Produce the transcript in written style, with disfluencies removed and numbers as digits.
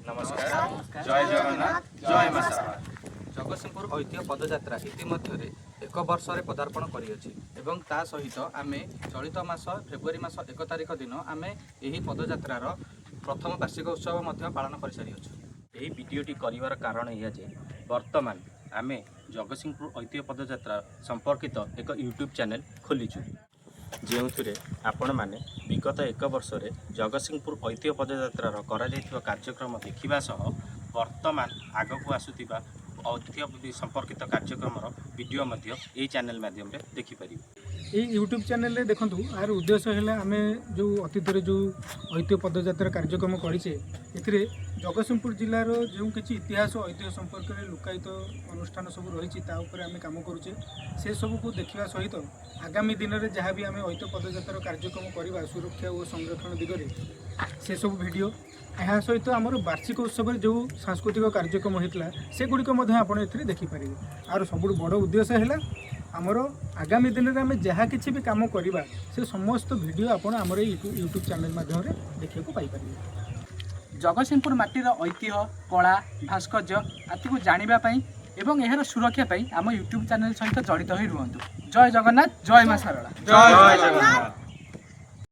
नमस्कार जय जगन्नाथ जय मां शारदा। जगतसिंहपुर ऐतिह्य पदयात्रा इतिमध्य एक वर्ष पदार्पण करिअछि एवं ता सहित आमे चलित मास फेब्रुआरी मास 1 तारिख दिन आमे एही पदयात्रार प्रथम वार्षिक उत्सव मध्य पालन कर सारिअछु। यही भिडियोटी करिवार कारण यह जे वर्तमान आमे जगतसिंहपुर ऐतिह्य पदयात्रा संपर्कित एक यूट्यूब चैनल खोलीचु जो आपण मैंने विगत एक वर्ष जगतसिंहपुर ऐतिह्य पदयात्रार कार्यक्रम देखा सह वर्तमान आगक आसुवा ऐतिह्य संपर्कित कार्यक्रम वीडियो यही चैनल माध्यम देखिपर। ये यूट्यूब चैनल रे देखंतु यार उद्देश्य है आमे जो अतीत जो ऐतिह्य पदयात्रा कार्यक्रम करें ए जगतसिंहपुर जिलार जो किसी इतिहास ऐतिह्य संपर्क में लुकायित अनुष्ठान सब रही आम कम करुचे से सब को देखा सहित आगामी दिन में जहाँ भी आम ऐतिह्य पदयात्रा कार्यक्रम करवा सुरक्षा और संरक्षण दिगरे से सब वीडियो यह सहित आमर वार्षिक उत्सव जो सांस्कृतिक कार्यक्रम होता से गुड़िक देखिपारे। आर सब बड़ उद्देश्य है आमर आगामी दिन में आम जहाँ किसी भी कम करवा से समस्त वीडियो आपण आमर यूट्यूब चैनल माध्यम देखा पाइपर। जगतसिंहपुर माटीर ऐतिह्य कला भास्कर्य आदि को जानापी एवं यार सुरक्षा आम यूट्यूब चैनल सहित जड़ित हो रुहतु। जय जगन्नाथ जय मां शारदा। जय जगन्नाथ।